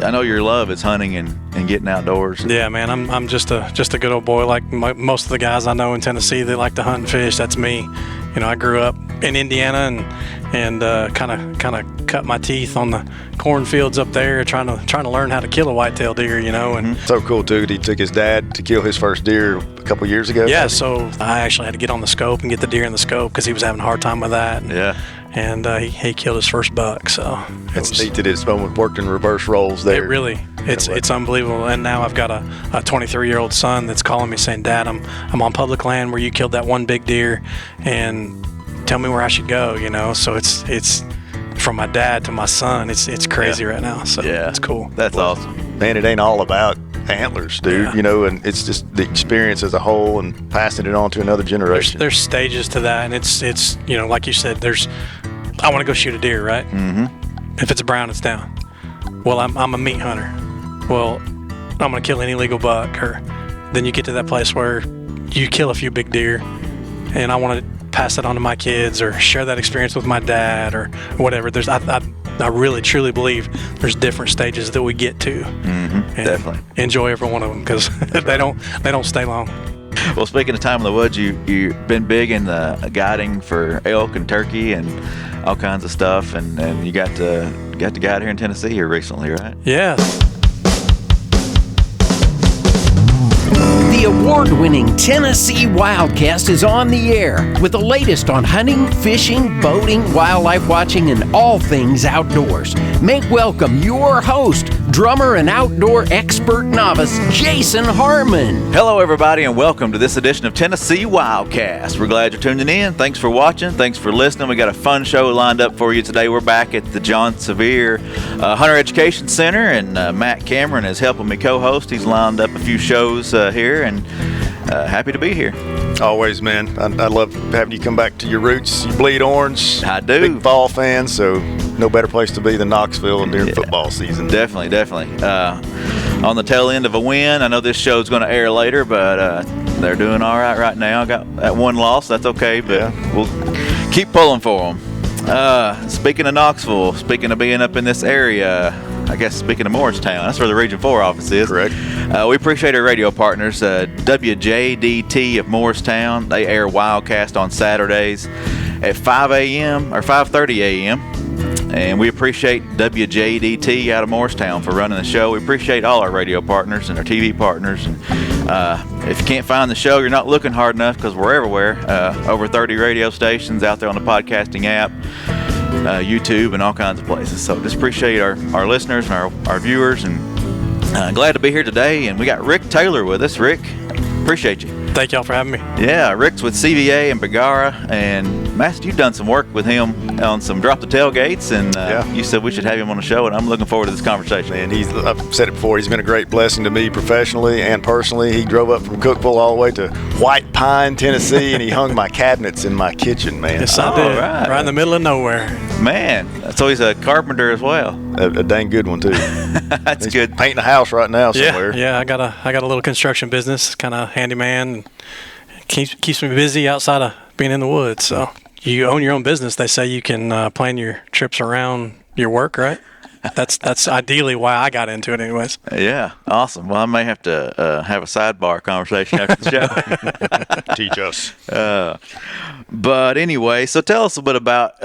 I know your love is hunting and getting outdoors. Yeah, man, I'm just a good old boy like most of the guys I know in Tennessee. They like to hunt and fish. That's me. You know, I grew up in Indiana and kind of cut my teeth on the cornfields up there, trying to learn how to kill a whitetail deer. You know, and so cool too. He took his dad to kill his first deer a couple years ago. Yeah, so I actually had to get on the scope and get the deer in the scope because he was having a hard time with that. Yeah. And he killed his first buck. So it's neat that it's worked in reverse roles there. It really, it's unbelievable. And now I've got a 23-year-old son that's calling me saying, "Dad, I'm on public land where you killed that one big deer, and tell me where I should go." You know, so it's from my dad to my son. It's crazy right now. So yeah, it's cool. That's awesome. Man, it ain't all about antlers, dude. Yeah. You know, and it's just the experience as a whole and passing it on to another generation. There's stages to that, and it's you know, like you said, I want to go shoot a deer, right? Mm-hmm. If it's a brown, it's down. Well, I'm a meat hunter. Well, I'm gonna kill any legal buck. Or then you get to that place where you kill a few big deer, and I want to pass it on to my kids or share that experience with my dad or whatever. I really truly believe there's different stages that we get to. Mm-hmm. Definitely enjoy every one of them because they don't stay long. Well, speaking of time in the woods, you've been big in the guiding for elk and turkey and all kinds of stuff, and you got to guide here in Tennessee here recently, right? Yeah. The award-winning Tennessee Wildcast is on the air with the latest on hunting, fishing, boating, wildlife watching, and all things outdoors. Make welcome your host, drummer and outdoor expert novice, Jason Harmon. Hello, everybody, and welcome to this edition of Tennessee Wildcast. We're glad you're tuning in. Thanks for watching. Thanks for listening. We got a fun show lined up for you today. We're back at the John Sevier Hunter Education Center, and Matt Cameron is helping me co-host. He's lined up a few shows here, and happy to be here. Always, man. I love having you come back to your roots. You bleed orange. I do. Big fall fan, so no better place to be than Knoxville during football season. Definitely. On the tail end of a win. I know this show's going to air later, but they're doing all right now. I got that one loss. That's okay, but we'll keep pulling for them. Speaking of Knoxville, speaking of being up in this area, I guess speaking of Morristown, that's where the Region 4 office is. Correct. We appreciate our radio partners, WJDT of Morristown. They air Wildcast on Saturdays at 5 a.m. or 5:30 a.m. And we appreciate WJDT out of Morristown for running the show. We appreciate all our radio partners and our TV partners. And if you can't find the show, you're not looking hard enough because we're everywhere. Over 30 radio stations out there on the podcasting app, YouTube, and all kinds of places. So just appreciate our listeners and our viewers. And glad to be here today. And we got Rick Taylor with us. Rick, appreciate you. Thank y'all for having me. Yeah, Rick's with CVA and Bergara, and Master, you've done some work with him on some drop the tailgates, and you said we should have him on the show, and I'm looking forward to this conversation. Man, I've said it before, he's been a great blessing to me professionally and personally. He drove up from Cookeville all the way to White Pine, Tennessee, and he hung my cabinets in my kitchen, man. Yes, I did. Right in the middle of nowhere. Man, so he's a carpenter as well. A dang good one too. That's he's good. Painting a house right now somewhere. Yeah. I got a little construction business, kind of handyman. Keeps me busy outside of being in the woods. So you own your own business. They say you can plan your trips around your work, right? That's ideally why I got into it, anyways. Yeah, awesome. Well, I may have to have a sidebar conversation after the show. Teach us. But anyway, so tell us a bit about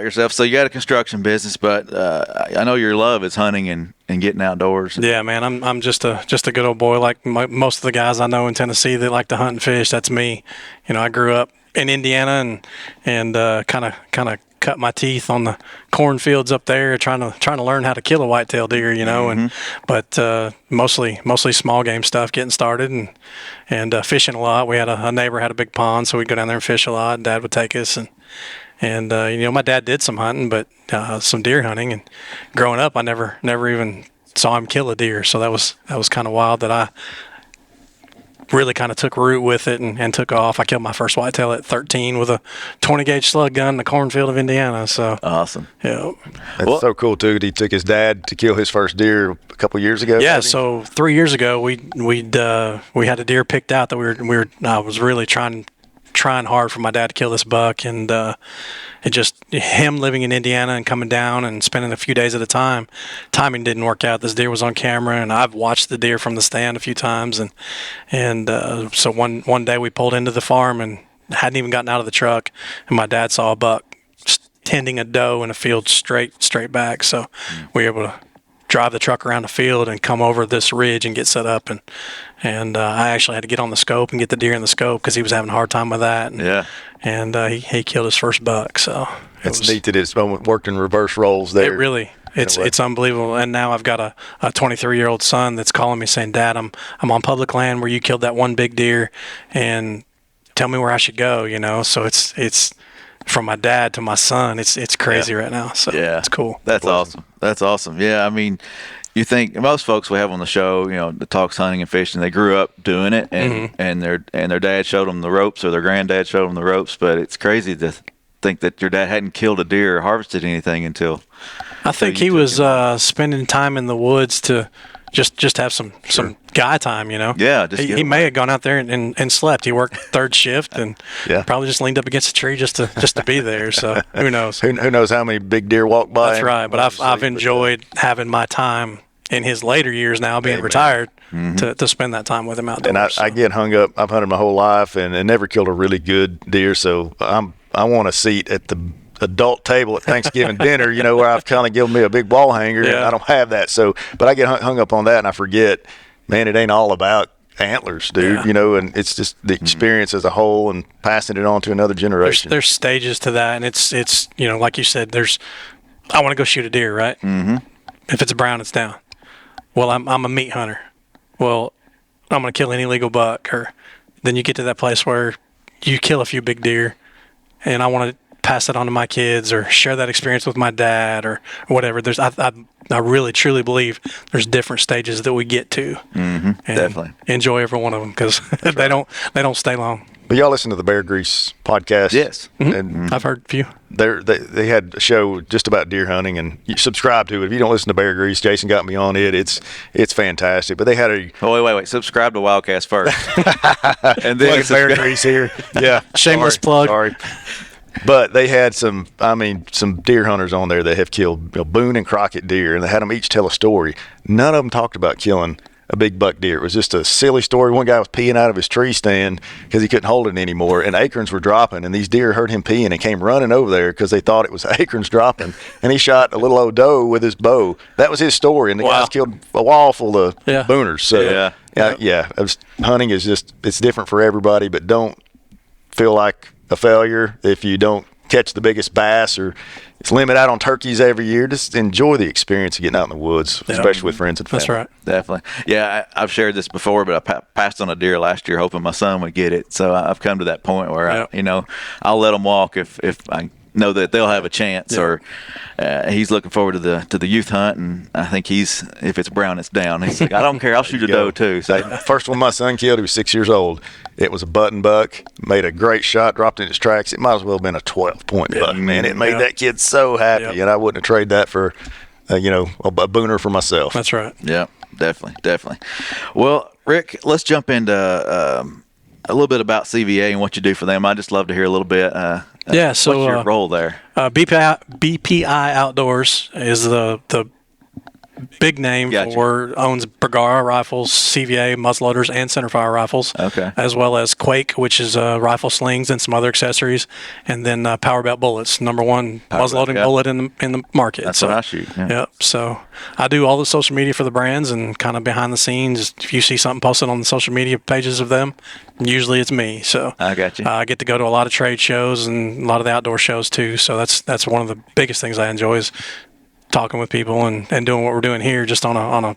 yourself. So you got a construction business, but I know your love is hunting and getting outdoors. Yeah, man, I'm just a good old boy like most of the guys I know in Tennessee. They like to hunt and fish. That's me. You know, I grew up in Indiana and kind of cut my teeth on the cornfields up there, trying to learn how to kill a whitetail deer. You know, but mostly small game stuff, getting started and fishing a lot. We had a neighbor had a big pond, so we'd go down there and fish a lot. Dad would take us and you know, my dad did some hunting, but some deer hunting. And growing up, I never even saw him kill a deer. So that was kind of wild that I really kind of took root with it and took off. I killed my first whitetail at 13 with a 20 gauge slug gun in the cornfield of Indiana. So awesome. Yeah. That's so cool too. He took his dad to kill his first deer a couple years ago. Yeah. So 3 years ago, we had a deer picked out that I was really trying trying hard for my dad to kill this buck, and it just him living in Indiana and coming down and spending a few days at a time. Timing didn't work out. This deer was on camera, and I've watched the deer from the stand a few times, and so one day we pulled into the farm and hadn't even gotten out of the truck, and my dad saw a buck tending a doe in a field straight back. So we were able to drive the truck around the field and come over this ridge and get set up, and I actually had to get on the scope and get the deer in the scope because he was having a hard time with that. And he killed his first buck. So it's neat that it's worked in reverse roles there. It really. It's unbelievable. And now I've got a 23-year-old son that's calling me saying, "Dad, I'm on public land where you killed that one big deer, and tell me where I should go." So it's from my dad to my son. It's crazy right now. So it's cool. That's awesome. That's awesome. Yeah, I mean, you think most folks we have on the show, that talks hunting and fishing, they grew up doing it, and their dad showed them the ropes, or their granddad showed them the ropes. But it's crazy to think that your dad hadn't killed a deer or harvested anything until. I think he was spending time in the woods to just have some guy time, Yeah, he may have gone out there and slept. He worked third shift and probably just leaned up against a tree just to be there. So who knows? Who knows how many big deer walk by? That's right. But I've enjoyed having my time in his later years now, being retired, to spend that time with him outdoors. And I get hung up. I've hunted my whole life and never killed a really good deer. So I want a seat at the adult table at Thanksgiving dinner, where I've kind of given me a big wall hanger, and I don't have that. So, but I get hung up on that, and I forget, man, it ain't all about antlers, dude. And it's just the experience as a whole and passing it on to another generation. There's stages to that, and it's like you said, I want to go shoot a deer, right? Mm-hmm. If it's brown, it's down. Well, I'm a meat hunter. Well, I'm going to kill any legal buck, or then you get to that place where you kill a few big deer, and I want to pass that on to my kids or share that experience with my dad or whatever. I really truly believe there's different stages that we get to. Mm-hmm. Definitely enjoy every one of them because they don't stay long. But y'all listen to the Bear Grease podcast? Yes. Mm-hmm. And I've heard a few. They had a show just about deer hunting, and you subscribe to it. If you don't listen to Bear Grease, Jason got me on it. It's fantastic. But they had a wait. Subscribe to Wildcast first, and then Bear Grease here. Yeah, shameless plug. Sorry. But they had some deer hunters on there that have killed Boone and Crockett deer, and they had them each tell a story. None of them talked about killing a big buck deer. It was just a silly story. One guy was peeing out of his tree stand because he couldn't hold it anymore, and acorns were dropping, and these deer heard him peeing and came running over there because they thought it was acorns dropping, and he shot a little old doe with his bow. That was his story, and the guys killed a wall full of booners. So hunting is it's different for everybody, but don't feel like a failure if you don't catch the biggest bass, or it's limit out on turkeys every year. Just enjoy the experience of getting out in the woods, especially with friends and family. That's right. Definitely. Yeah, I've shared this before, but I passed on a deer last year hoping my son would get it. So I've come to that point where I'll let them walk if I know that they'll have a chance, or he's looking forward to the youth hunt, and I think if it's brown, it's down. He's like, I don't care, I'll shoot a doe too. So first one my son killed, he was 6 years old. It was a button buck, made a great shot, dropped in his tracks. It might as well have been a 12-point buck, man. It made that kid so happy, and I wouldn't have traded that for a booner for myself. That's right. Yeah, definitely. Well, Rick, let's jump into a little bit about CVA and what you do for them. I'd just love to hear a little bit. So what's your role there? BPI Outdoors is the big name owns Bergara rifles, CVA muzzleloaders, and centerfire rifles. Okay. As well as Quake, which is rifle slings and some other accessories, and then Power Belt bullets, number one muzzleloading bullet in the market. That's what I shoot. Yeah. Yep. So I do all the social media for the brands and kind of behind the scenes. If you see something posted on the social media pages of them, usually it's me. So I got you. I get to go to a lot of trade shows and a lot of the outdoor shows too. So that's one of the biggest things I enjoy is talking with people and doing what we're doing here just on a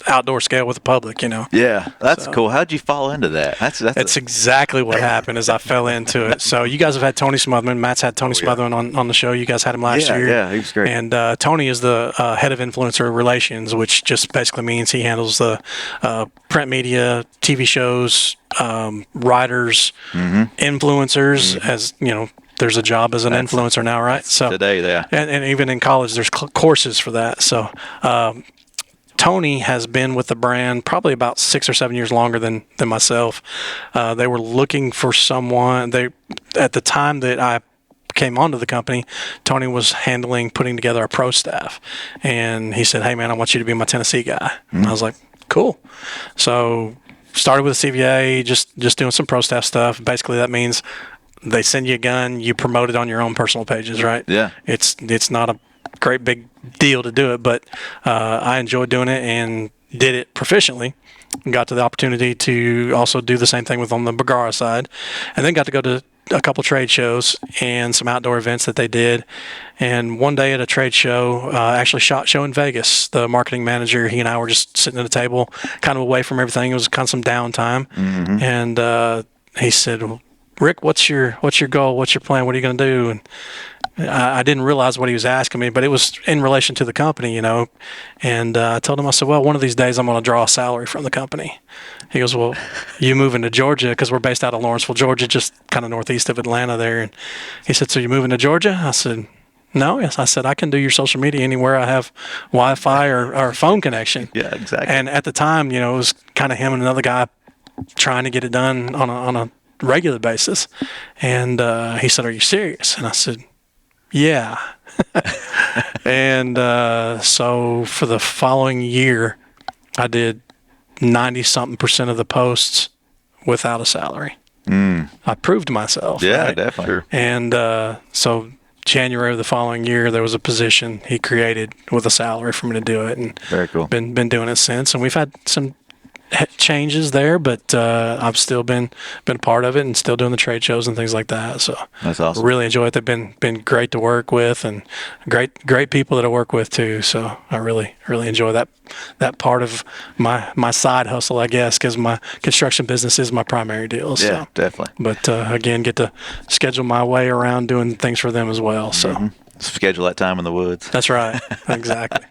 outdoor scale with the public, Yeah, that's cool. How'd you fall into that? That's exactly what happened is I fell into it. So you guys have had Tony Smotherman. Matt's had Tony Smotherman on the show. You guys had him last year. Yeah, he was great. And Tony is the head of influencer relations, which just basically means he handles the print media, TV shows, writers, influencers, as there's a job as an influencer now, right? So today, and even in college, there's courses for that. So Tony has been with the brand probably about 6 or 7 years longer than myself. They were looking for someone. At the time that I came onto the company, Tony was putting together a pro staff, and he said, "Hey man, I want you to be my Tennessee guy." And I was like, "Cool." So started with a CVA, just doing some pro staff stuff. Basically, that means they send you a gun, you promote it on your own personal pages, right? Yeah. It's not a great big deal to do it, but I enjoyed doing it and did it proficiently. Got to the opportunity to also do the same thing on the Bergara side, and then got to go to a couple trade shows and some outdoor events that they did. And one day at a trade show, actually SHOT Show in Vegas, the marketing manager, he and I were just sitting at a table, kind of away from everything. It was kind of some downtime, and he said, "Rick, what's your goal? What's your plan? What are you going to do?" And I didn't realize what he was asking me, but it was in relation to the company, And I told him, I said, "Well, one of these days I'm going to draw a salary from the company." He goes, "Well, you moving to Georgia?" Because we're based out of Lawrenceville, Georgia, just kind of northeast of Atlanta there. And he said, "So you moving to Georgia?" I said, "No." Yes, I said, "I can do your social media anywhere I have Wi-Fi or phone connection." Yeah, exactly. And at the time, it was kind of him and another guy trying to get it done on a regular basis. And he said, "Are you serious?" And I said, "Yeah." And so for the following year, I did 90-something% of the posts without a salary. I proved myself. Yeah, right? definitely. Sure. And so January of the following year, there was a position he created with a salary for me to do it, and Very cool. Been doing it since. And we've had some changes there, but I've still been a part of it and still doing the trade shows and things like that. So That's awesome. Really enjoy it. They've been great to work with, and great people that I work with too. So I really enjoy that part of my side hustle, I guess, because my construction business is my primary deal. So. Yeah, definitely. But again, get to schedule my way around doing things for them as well. So. Schedule that time in the woods. That's right. Exactly.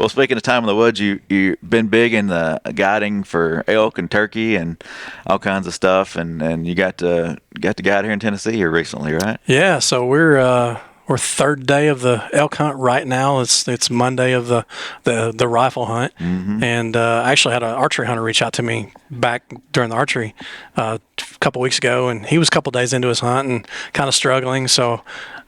Well, speaking of time in the woods, you've been big in the guiding for elk and turkey and all kinds of stuff, and you got to guide here in Tennessee here recently, right? Yeah. So we're third day of the elk hunt right now. It's Monday of the rifle hunt, and I actually had an archery hunter reach out to me back during the archery a couple weeks ago, and he was a couple days into his hunt and kind of struggling. So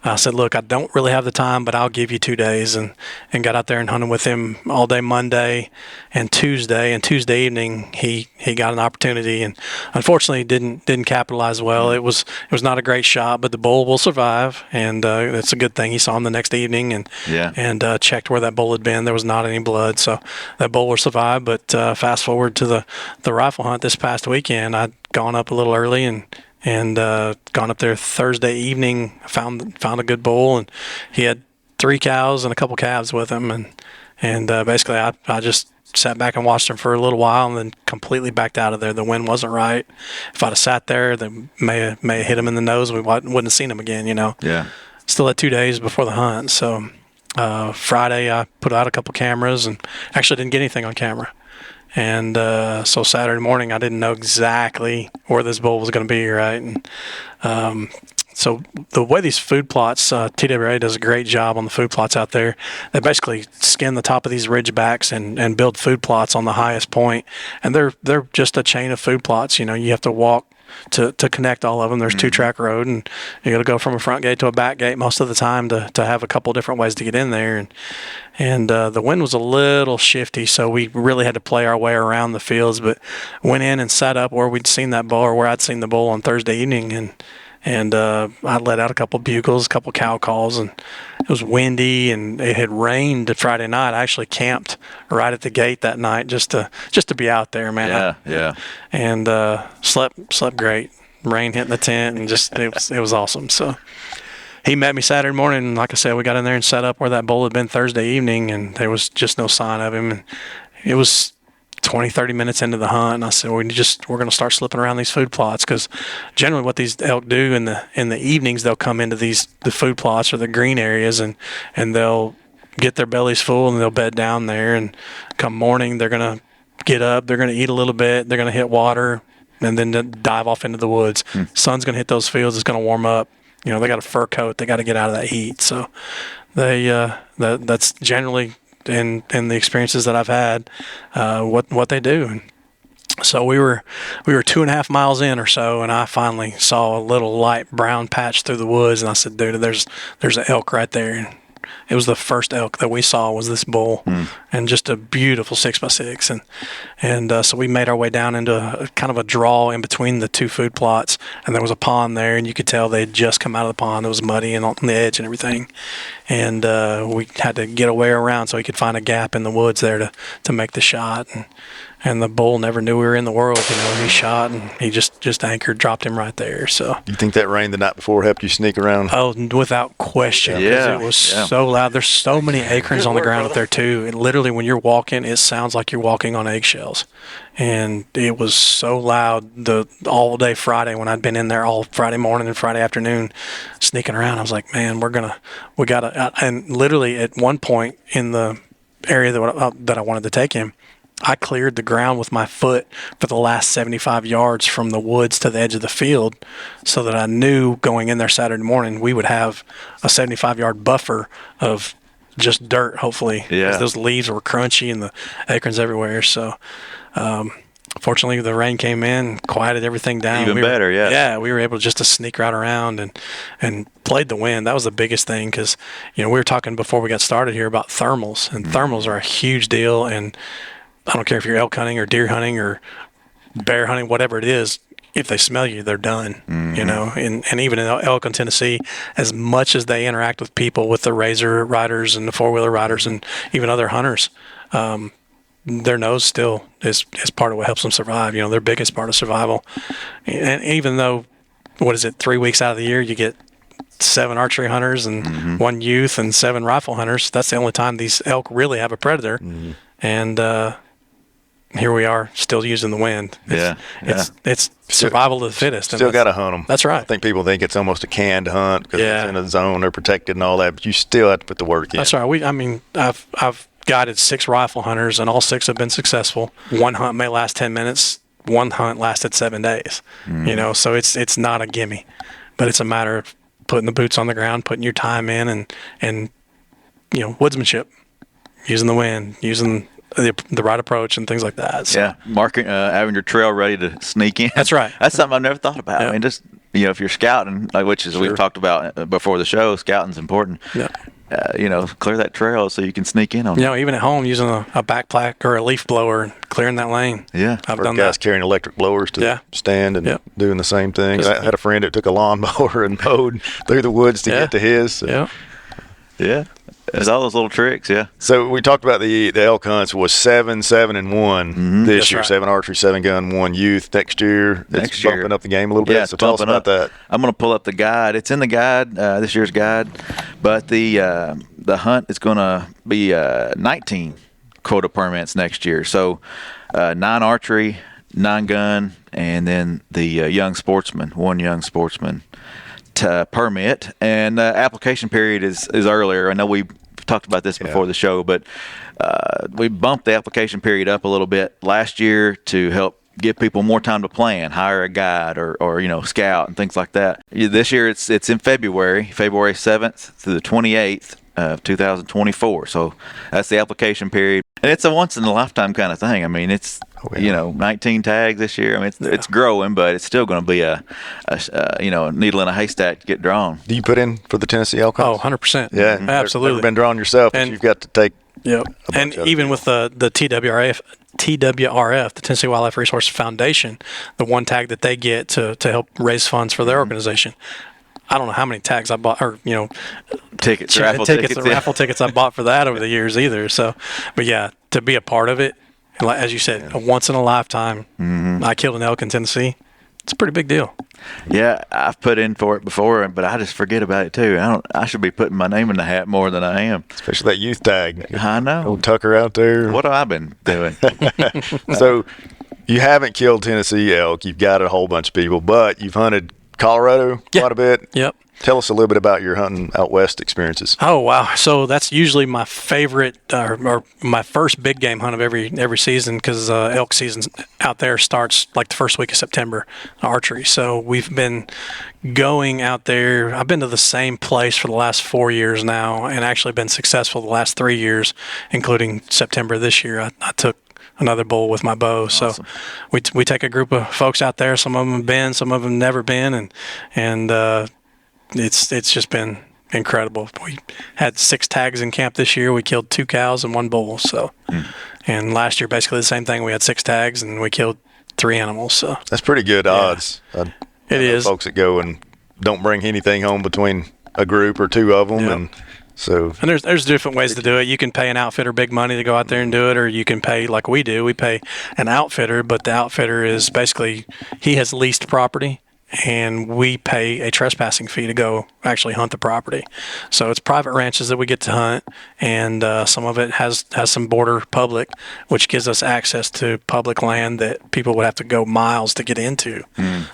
I said, "Look, I don't really have the time, but I'll give you 2 days," and got out there and hunted with him all day Monday and Tuesday. And Tuesday evening, he got an opportunity, and unfortunately didn't capitalize well. It was not a great shot, but the bull will survive, and it's a good thing. He saw him the next evening and checked where that bull had been. There was not any blood, so that bull will survive. But fast forward to the rifle hunt this past weekend, I'd gone up a little early and gone up there Thursday evening, found a good bull, and he had 3 cows and a couple calves with him, and basically I just sat back and watched him for a little while and then completely backed out of there. The wind wasn't right. If I'd have sat there, they may have hit him in the nose. We wouldn't have seen him again, Yeah. Still had 2 days before the hunt, so Friday I put out a couple cameras and actually didn't get anything on camera. And so Saturday morning, I didn't know exactly where this bull was going to be, right? And so the way these food plots, TWA does a great job on the food plots out there. They basically skin the top of these ridge backs and build food plots on the highest point. And they're just a chain of food plots. You have to walk to connect all of them. There's 2-track road, and you got to go from a front gate to a back gate most of the time to have a couple different ways to get in there. And the wind was a little shifty, so we really had to play our way around the fields, but went in and sat up where we'd seen that bull, or where I'd seen the bull on Thursday evening, and I let out a couple bugles, a couple cow calls, and it was windy and it had rained Friday night. I actually camped right at the gate that night just to be out there, man. Yeah. And slept great. Rain hitting the tent, and just it was awesome. So he met me Saturday morning, and like I said, we got in there and set up where that bull had been Thursday evening, and there was just no sign of him. And it was 20-30 minutes into the hunt, and I said, we're going to start slipping around these food plots, because generally what these elk do in the evenings, they'll come into the food plots or the green areas, and they'll get their bellies full and they'll bed down there, and come morning they're going to get up, they're going to eat a little bit, they're going to hit water, and then dive off into the woods. Sun's going to hit those fields, it's going to warm up. They got a fur coat, they got to get out of that heat. So that's generally and the experiences that I've had, what they do. And so we were 2.5 miles in or so, and I finally saw a little light brown patch through the woods, and I said, dude, there's an elk right there. And it was the first elk that we saw was this bull, and just a beautiful 6x6. And so we made our way down into a kind of a draw in between the two food plots, and there was a pond there, and you could tell they had just come out of the pond. It was muddy and on the edge and everything. And we had to get away around so he could find a gap in the woods there to make the shot. And the bull never knew we were in the world. He shot, and he just anchored, dropped him right there. So You think that rain the night before helped you sneak around? oh, without question, 'cause Yeah. it was so loud. There's so many acorns on the ground up there too. And literally, when you're walking, it sounds like you're walking on eggshells. And it was so loud all day Friday when I'd been in there all Friday morning and Friday afternoon, sneaking around. I was like, man, we gotta. And literally, at one point in the area that I wanted to take him, I cleared the ground with my foot for the last 75 yards from the woods to the edge of the field, so that I knew going in there Saturday morning we would have a 75-yard buffer of just dirt, hopefully. Yeah. 'Cause those leaves were crunchy and the acorns everywhere. So, fortunately, the rain came in, quieted everything down. Even better, yeah. Yeah, we were able just to sneak right around and played the wind. That was the biggest thing, because we were talking before we got started here about thermals, and thermals are a huge deal. And I don't care if you're elk hunting or deer hunting or bear hunting, whatever it is, if they smell you, they're done, and even in elk in Tennessee, as much as they interact with people, with the razor riders and the four-wheeler riders and even other hunters, their nose still is part of what helps them survive. Their biggest part of survival. And even though, 3 weeks out of the year, you get 7 archery hunters and 1 youth and 7 rifle hunters, that's the only time these elk really have a predator. And, here we are, still using the wind. It's survival of the fittest. Still got to hunt them. That's right. I think people think it's almost a canned hunt because Yeah. it's in a zone, they're protected and all that, but you still have to put the work in. That's right. I've guided 6 rifle hunters, and all 6 have been successful. One hunt may last 10 minutes. One hunt lasted 7 days. So it's not a gimme, but it's a matter of putting the boots on the ground, putting your time in, and woodsmanship, using the wind, using the right approach and things like that. So. Yeah, marking, having your trail ready to sneak in. That's right. That's something I've never thought about. Yeah. I mean, just if you're scouting, which is we've talked about before the show, scouting's important. Yeah. Clear that trail so you can sneak in on it. Even at home, using a backpack or a leaf blower and clearing that lane. Yeah. I've Or done guys that. carrying electric blowers to stand and doing the same thing. I had a friend that took a lawnmower and mowed through the woods to get to his. So. Yeah. There's all those little tricks, yeah. So we talked about the elk hunts was 7, 7, and 1 this That's year. right. 7 archery, 7 gun, 1 youth. Next year, it's bumping up the game a little bit. Yeah, so tell us bumping about that. I'm going to pull up the guide. It's in the guide, this year's guide, but the hunt is going to be 19 quota permits next year. So 9 archery, 9 gun, and then the young sportsman, 1 young sportsman permit. And application period is earlier. I know we talked about this before the show, but we bumped the application period up a little bit last year to help give people more time to plan, hire a guide or scout and things like that. This year it's in February 7th through the 28th of 2024. So that's the application period. And it's a once in a lifetime kind of thing. I mean, it's 19 tags this year. I mean, it's growing, but it's still going to be a needle in a haystack to get drawn. Do you put in for the Tennessee elk hunts? 100%. Yeah, Absolutely. Never been drawn yourself, but And- you've got to take. Yep. And even with the TWRF, the Tennessee Wildlife Resource Foundation, the one tag that they get to help raise funds for their organization. I don't know how many tags I bought, or Tickets, raffle tickets. raffle tickets I bought for that over the years either. So, but yeah, to be a part of it, and as you said, a once in a lifetime. I killed an elk in Tennessee. It's a pretty big deal. Yeah, I've put in for it before, but I just forget about it too. I should be putting my name in the hat more than I am. Especially that youth tag. I know. Old Tucker out there. What have I been doing? So you haven't killed Tennessee elk. You've got a whole bunch of people, but you've hunted Colorado quite a bit. Yep. Tell us a little bit about your hunting out west experiences. Oh wow! So that's usually my favorite or my first big game hunt of every season, because elk season out there starts like the first week of September, archery. So we've been going out there. I've been to the same place for the last 4 years now, and actually been successful the last 3 years, including September this year. I took another bull with my bow. Awesome. So we take a group of folks out there. Some of them have been, some of them never been, and it's just been incredible. We had 6 tags in camp this year. We killed 2 cows and 1 bull. So, and last year basically the same thing. We had 6 tags and we killed 3 animals. So That's pretty good odds. I it know is. folks that go and don't bring anything home between a group or 2 of them, Yep. and so And there's different ways to do it. You can pay an outfitter big money to go out there and do it, or you can pay like we do. We pay an outfitter, but the outfitter is basically, he has leased property, and we pay a trespassing fee to go actually hunt the property. So it's private ranches that we get to hunt, and some of it has some border public, which gives us access to public land that people would have to go miles to get into.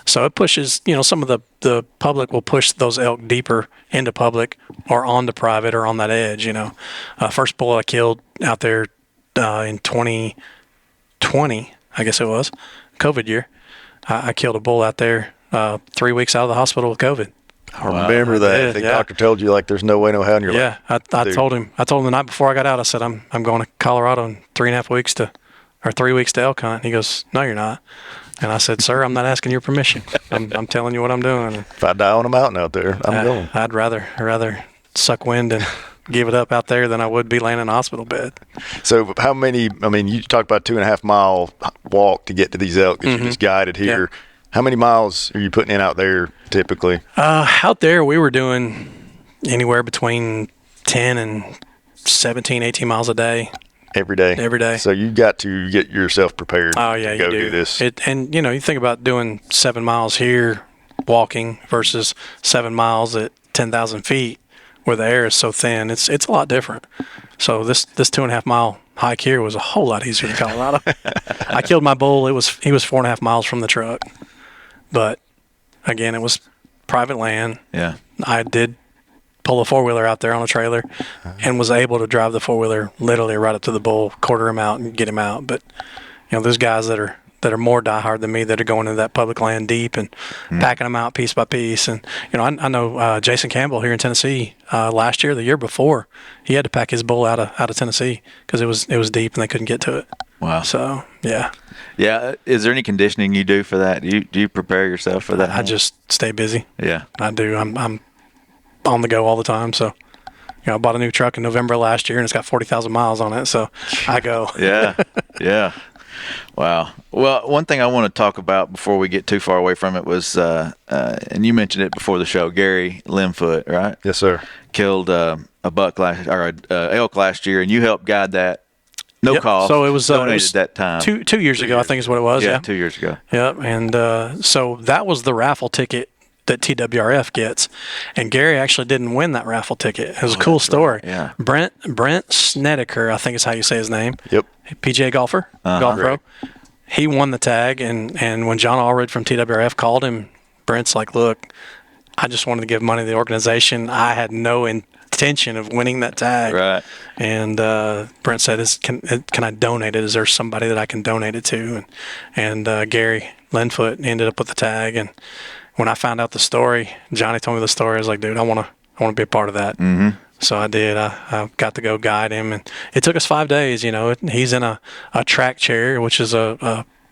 So it pushes, some of the public will push those elk deeper into public or onto private or on that edge. First bull I killed out there in 2020, I guess it was, COVID year. I killed a bull out there 3 weeks out of the hospital with COVID. I remember that. did, The yeah. doctor told you like there's no way, no how, and you're Yeah, like, I dude. told him the night before I got out, I said, I'm going to Colorado in 3.5 weeks to 3 weeks to elk hunt. He goes, no, you're not. And I said, sir, I'm not asking your permission. I'm telling you what I'm doing. And if I die on a mountain out there, I'm going. I'd rather suck wind and give it up out there than I would be laying in a hospital bed. So how many, you talked about 2.5 mile walk to get to these elk that you just guided here. Yeah. How many miles are you putting in out there typically? Out there, we were doing anywhere between 10 and 17, 18 miles a day. Every day? Every day. So you got to get yourself prepared Oh yeah, to you go do this. And you think about doing 7 miles here walking versus 7 miles at 10,000 feet where the air is so thin. It's a lot different. So this 2.5 mile hike here was a whole lot easier than Colorado. I killed my bull. He was 4.5 miles from the truck, but again, it was private land. Yeah. I did pull a 4-wheeler out there on a trailer and was able to drive the 4-wheeler literally right up to the bull, quarter him out and get him out. But, there's guys that are more diehard than me that are going into that public land deep and packing them out piece by piece. And, I know Jason Campbell here in Tennessee last year, the year before, he had to pack his bull out of Tennessee because it was deep and they couldn't get to it. Wow. So, yeah. Yeah. Is there any conditioning you do for that? Do you prepare yourself for that? I just stay busy. Yeah. I do. I'm on the go all the time. So, I bought a new truck in November last year and it's got 40,000 miles on it. So I go. Yeah. Yeah. Wow. Well, one thing I want to talk about before we get too far away from it was, and you mentioned it before the show, Gary Linfoot, right? Yes, sir. Killed a buck elk last year, and you helped guide that. No Yep. cost. So it was donated that time. 2 years ago, I think is what it was. Yeah. 2 years ago. Yep. And so that was the raffle ticket that TWRF gets, and Gary actually didn't win that raffle ticket. It was a cool story. right. Yeah. Brent Snedeker, I think is how you say his name. Yep. PGA golfer, golf pro. He won the tag, and when John Allred from TWRF called him, Brent's like, look, I just wanted to give money to the organization. I had no intention of winning that tag. Right. And Brent said, can I donate it? Is there somebody that I can donate it to? And Gary Linfoot ended up with the tag. And when I found out the story, Johnny told me the story. I was like, dude, I want to be a part of that. Mm-hmm. So I did. I got to go guide him, and it took us 5 days. He's in a track chair, which is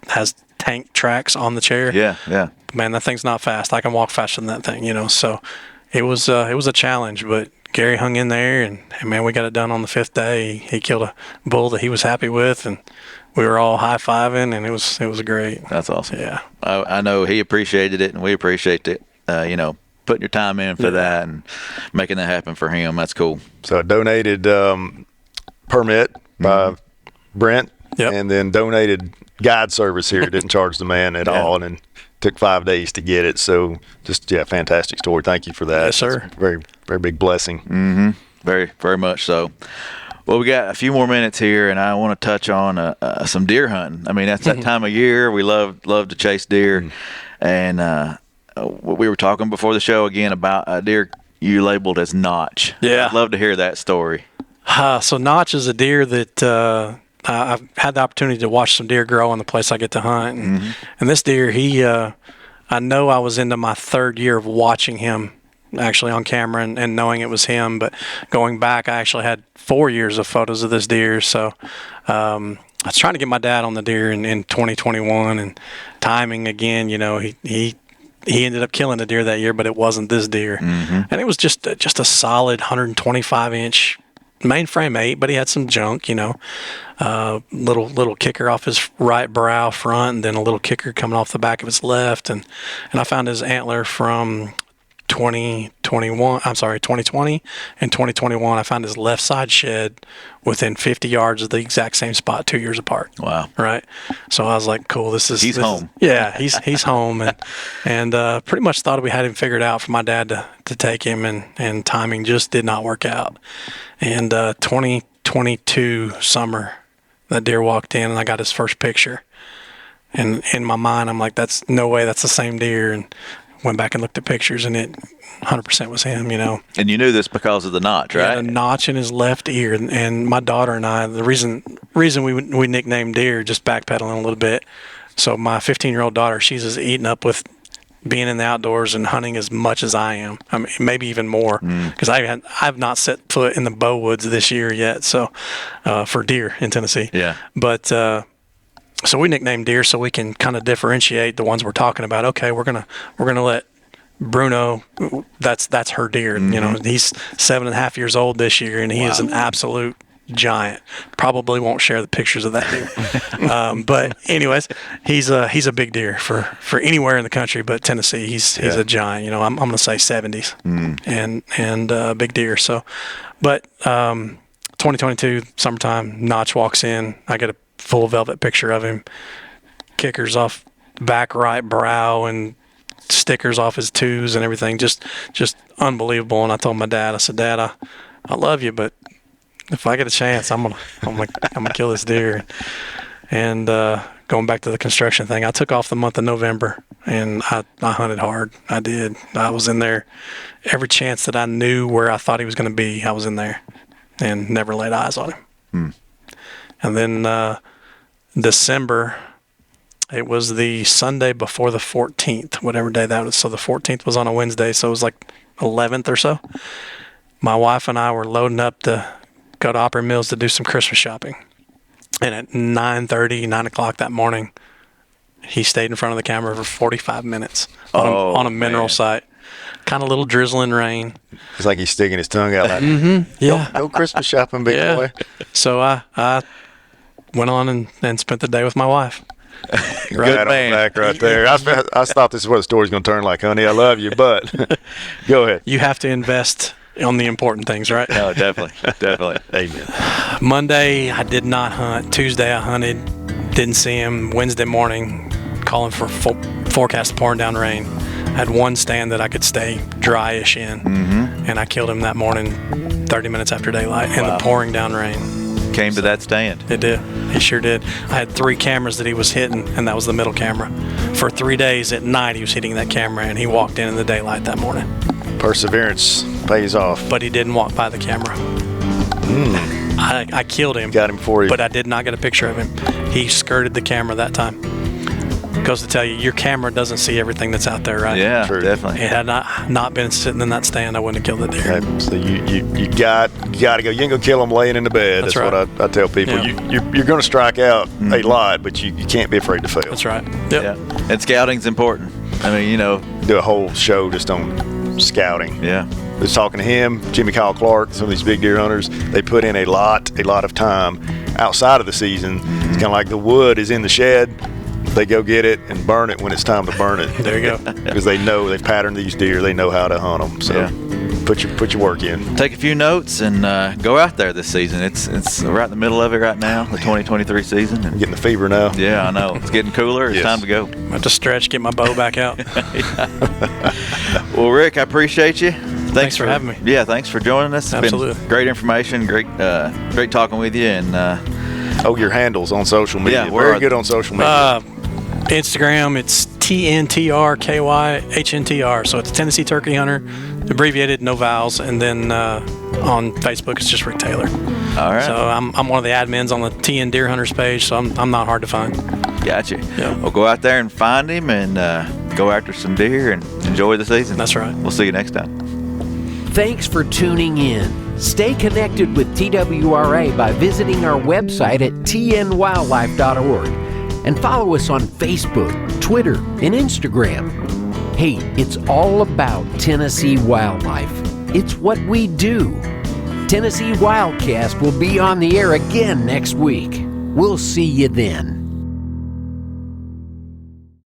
has tank tracks on the chair. Yeah. Yeah. Man, that thing's not fast. I can walk faster than that thing. So it was a challenge, but Gary hung in there, and man, we got it done on the 5th day. He killed a bull that he was happy with, and we were all high-fiving, and it was great. That's awesome. Yeah. I know he appreciated it, and we appreciate it. Putting your time in for that and making that happen for him. That's cool. So a donated permit by Brent, Yep. and then donated guide service here. Didn't charge the man at all, and then took 5 days to get it. So just, fantastic story. Thank you for that. Yes, sir. It's a very, very big blessing. Very, very much so. Well, we got a few more minutes here, and I want to touch on some deer hunting. I mean, that's that time of year. We love to chase deer, and we were talking before the show again about a deer you labeled as Notch. Yeah. I'd love to hear that story. So Notch is a deer that I've had the opportunity to watch some deer grow in the place I get to hunt. And this deer, I know I was into my third year of watching him actually on camera and knowing it was him. But going back, I actually had 4 years of photos of this deer. So I was trying to get my dad on the deer in 2021, and timing again, he ended up killing a deer that year, but it wasn't this deer. And it was just a solid 125-inch mainframe 8, but he had some junk, little kicker off his right brow front, and then a little kicker coming off the back of his left. And I found his antler from 2020 and 2021. I found his left side shed within 50 yards of the exact same spot 2 years apart. Wow. Right. So I was like, cool, He's home. Yeah, he's home. And pretty much thought we had him figured out for my dad to take him, and timing just did not work out. And 2022 summer, that deer walked in and I got his first picture. And in my mind, I'm like, that's no way that's the same deer. And went back and looked at pictures, and it 100% was him, And you knew this because of the notch, right? Yeah, a notch in his left ear. And my daughter and I, the reason we nicknamed deer, just backpedaling a little bit. So my 15-year-old daughter, she's as eaten up with being in the outdoors and hunting as much as I am. I mean, maybe even more, because I've not set foot in the bow woods this year yet. So for deer in Tennessee. Yeah. But so we nicknamed deer so we can kind of differentiate the ones we're talking about. Okay, we're gonna let Bruno, that's her deer. He's 7.5 years old this year, and he is an absolute giant. Probably won't share the pictures of that deer. But anyways, he's a big deer for anywhere in the country, but Tennessee, he's a giant. I'm gonna say 70s, and big deer. So, but 2022 summertime, Notch walks in. I get a full velvet picture of him, kickers off back right brow and stickers off his twos and everything, just unbelievable. And I told my dad, I said, Dad, I love you, but if I get a chance, I'm gonna kill this deer. And going back to the construction thing, I took off the month of November, and I hunted hard. I did. I was in there every chance that I knew where I thought he was going to be. I was in there and never laid eyes on him. And then December, it was the Sunday before the 14th, whatever day that was. So the 14th was on a Wednesday, so it was like 11th or so. My wife and I were loading up to go to Opry Mills to do some Christmas shopping. And at 9:30, 9 o'clock that morning, he stayed in front of the camera for 45 minutes on a mineral site. Kind of little drizzling rain. It's like he's sticking his tongue out like, Yeah. go Christmas shopping, big boy. So I went on and spent the day with my wife. Good on the back right there. I thought this is what the story's going to turn like, honey. I love you, but go ahead. You have to invest on the important things, right? No, definitely. Amen. Monday, I did not hunt. Tuesday, I hunted. Didn't see him. Wednesday morning, calling for forecast pouring down rain. I had one stand that I could stay dry-ish in, and I killed him that morning 30 minutes after daylight in the pouring down rain. Came to that stand. It did. He sure did. I had 3 cameras that he was hitting, and that was the middle camera. For 3 days at night, he was hitting that camera, and he walked in the daylight that morning. Perseverance pays off. But he didn't walk by the camera. I killed him. Got him for you. But I did not get a picture of him. He skirted the camera that time. Goes to tell you, your camera doesn't see everything that's out there, right? Yeah, True. definitely. It had not been sitting in that stand, I wouldn't have killed the deer. Okay, so you got to go. You ain't gonna kill them laying in the bed. That's That's right. what I tell people. Yeah. You're gonna strike out a lot, but you can't be afraid to fail. That's right. Yep. Yeah. And scouting's important. I mean, Do a whole show just on scouting. yeah. I was talking to him, Jimmy Kyle Clark, some of these big deer hunters. They put in a lot of time outside of the season. It's kind of like the wood is in the shed. They go get it and burn it when it's time to burn it. There you go. Because they know they've patterned these deer. They know how to hunt them. So Yeah. put your work in. Take a few notes and go out there this season. It's right in the middle of it right now, the 2023 season. I'm And getting the fever now. yeah, I know. It's getting cooler. It's Yes. time to go. I have to stretch, get my bow back out. Well, Rick, I appreciate you. Thanks for having me. Yeah, thanks for joining us. It's Absolutely. been great information. Great talking with you. And Oh, your handles on social media. Yeah, where Very are good they? on social media. Instagram, it's TNTRKYHNTR. So it's Tennessee Turkey Hunter, abbreviated, no vowels, and then on Facebook it's just Rick Taylor. All right. So I'm one of the admins on the TN Deer Hunters page, so I'm not hard to find. Gotcha. Yeah. Well, go out there and find him and go after some deer and enjoy the season. That's right. We'll see you next time. Thanks for tuning in. Stay connected with TWRA by visiting our website at tnwildlife.org and follow us on Facebook, Twitter, and Instagram. Hey, it's all about Tennessee wildlife. It's what we do. Tennessee Wildcast will be on the air again next week. We'll see you then.